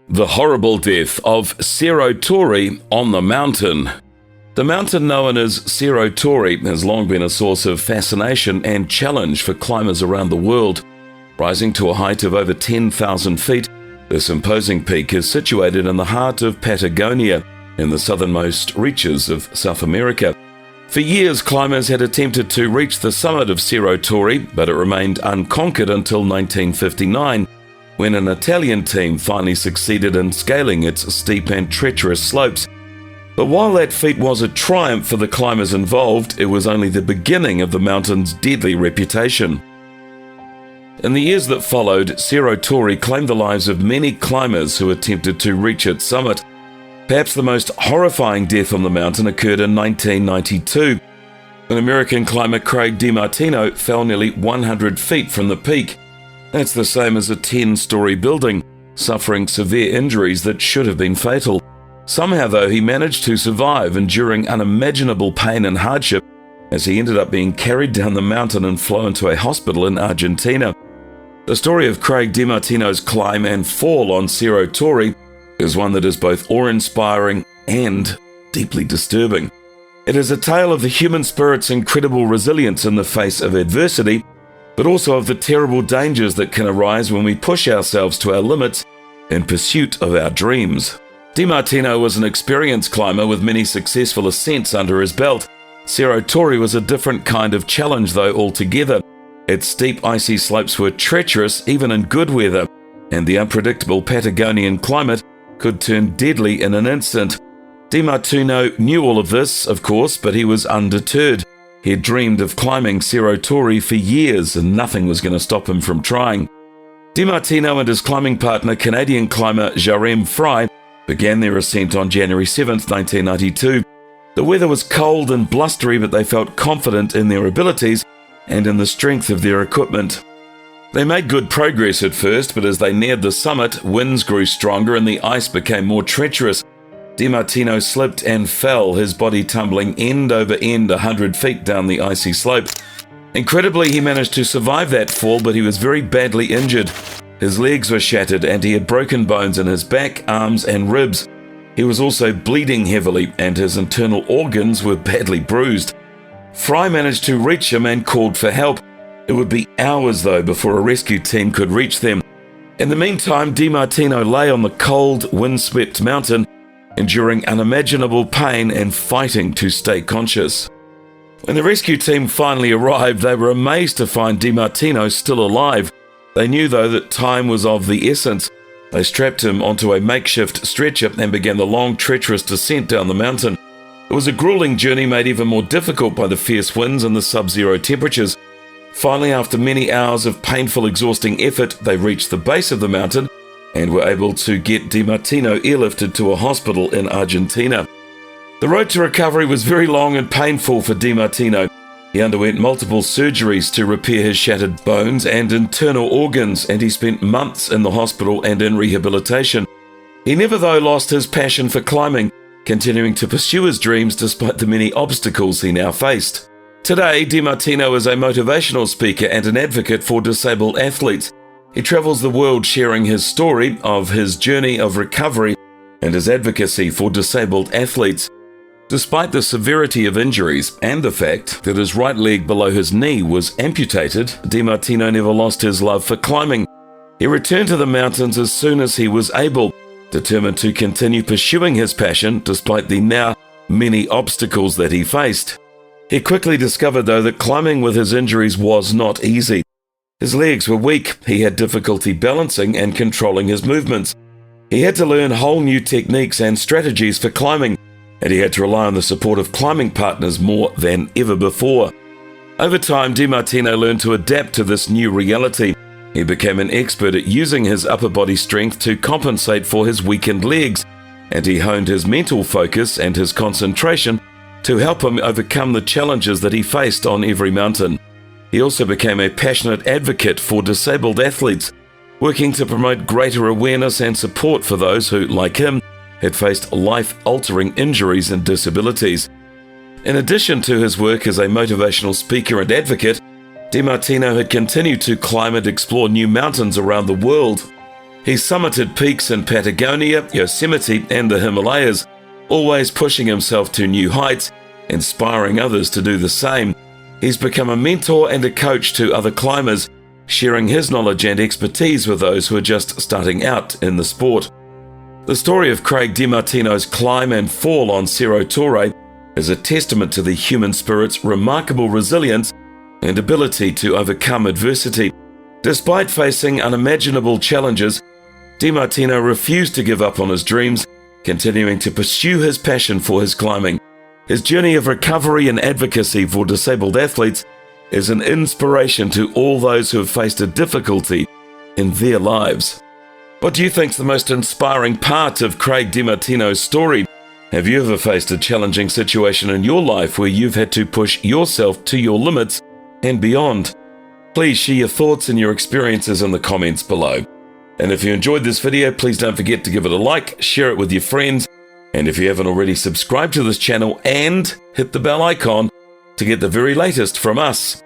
The horrible death of Cerro Torre on the mountain. The mountain known as Cerro Torre has long been a source of fascination and challenge for climbers around the world. Rising to a height of over 10,000 feet, this imposing peak is situated in the heart of Patagonia, in the southernmost reaches of South America. For years, climbers had attempted to reach the summit of Cerro Torre, but it remained unconquered until 1959, when an Italian team finally succeeded in scaling its steep and treacherous slopes. But while that feat was a triumph for the climbers involved, it was only the beginning of the mountain's deadly reputation. In the years that followed, Cerro Torre claimed the lives of many climbers who attempted to reach its summit. Perhaps the most horrifying death on the mountain occurred in 1992, when American climber Craig DeMartino fell nearly 100 feet from the peak. That's the same as a 10-story building, suffering severe injuries that should have been fatal. Somehow, though, he managed to survive, enduring unimaginable pain and hardship, as he ended up being carried down the mountain and flown to a hospital in Argentina. The story of Craig DeMartino's climb and fall on Cerro Torre is one that is both awe-inspiring and deeply disturbing. It is a tale of the human spirit's incredible resilience in the face of adversity, but also of the terrible dangers that can arise when we push ourselves to our limits in pursuit of our dreams. DeMartino was an experienced climber with many successful ascents under his belt. Cerro Torre was a different kind of challenge, though, altogether. Its steep, icy slopes were treacherous even in good weather, and the unpredictable Patagonian climate could turn deadly in an instant. DeMartino knew all of this, of course, but he was undeterred. He had dreamed of climbing Cerro Torre for years, and nothing was going to stop him from trying. DeMartino and his climbing partner, Canadian climber Jarem Fry, began their ascent on January 7, 1992. The weather was cold and blustery, but they felt confident in their abilities and in the strength of their equipment. They made good progress at first, but as they neared the summit, winds grew stronger and the ice became more treacherous. DeMartino slipped and fell, his body tumbling end over end 100 feet down the icy slope. Incredibly, he managed to survive that fall, but he was very badly injured. His legs were shattered and he had broken bones in his back, arms and ribs. He was also bleeding heavily and his internal organs were badly bruised. Fry managed to reach him and called for help. It would be hours, though, before a rescue team could reach them. In the meantime, DeMartino lay on the cold, windswept mountain, enduring unimaginable pain and fighting to stay conscious. When the rescue team finally arrived, they were amazed to find DeMartino still alive. They knew, though, that time was of the essence. They strapped him onto a makeshift stretcher and began the long, treacherous descent down the mountain. It was a grueling journey made even more difficult by the fierce winds and the sub-zero temperatures. Finally, after many hours of painful, exhausting effort, they reached the base of the mountain and were able to get DeMartino airlifted to a hospital in Argentina. The road to recovery was very long and painful for DeMartino. He underwent multiple surgeries to repair his shattered bones and internal organs, and he spent months in the hospital and in rehabilitation. He never, though, lost his passion for climbing, continuing to pursue his dreams despite the many obstacles he now faced. Today, DeMartino is a motivational speaker and an advocate for disabled athletes. He travels the world sharing his story of his journey of recovery and his advocacy for disabled athletes. Despite the severity of injuries and the fact that his right leg below his knee was amputated, DeMartino never lost his love for climbing. He returned to the mountains as soon as he was able, determined to continue pursuing his passion despite the now many obstacles that he faced. He quickly discovered, though, that climbing with his injuries was not easy. His legs were weak, he had difficulty balancing and controlling his movements. He had to learn whole new techniques and strategies for climbing, and he had to rely on the support of climbing partners more than ever before. Over time, DeMartino learned to adapt to this new reality. He became an expert at using his upper body strength to compensate for his weakened legs, and he honed his mental focus and his concentration to help him overcome the challenges that he faced on every mountain. He also became a passionate advocate for disabled athletes, working to promote greater awareness and support for those who, like him, had faced life-altering injuries and disabilities. In addition to his work as a motivational speaker and advocate, DeMartino had continued to climb and explore new mountains around the world. He summited peaks in Patagonia, Yosemite, and the Himalayas, always pushing himself to new heights, inspiring others to do the same. He's become a mentor and a coach to other climbers, sharing his knowledge and expertise with those who are just starting out in the sport. The story of Craig DeMartino's climb and fall on Cerro Torre is a testament to the human spirit's remarkable resilience and ability to overcome adversity. Despite facing unimaginable challenges, DeMartino refused to give up on his dreams, continuing to pursue his passion for his climbing. His journey of recovery and advocacy for disabled athletes is an inspiration to all those who have faced a difficulty in their lives. What do you think is the most inspiring part of Craig DeMartino's story? Have you ever faced a challenging situation in your life where you've had to push yourself to your limits and beyond? Please share your thoughts and your experiences in the comments below. And if you enjoyed this video, please don't forget to give it a like, share it with your friends, and if you haven't already, subscribe to this channel and hit the bell icon to get the very latest from us.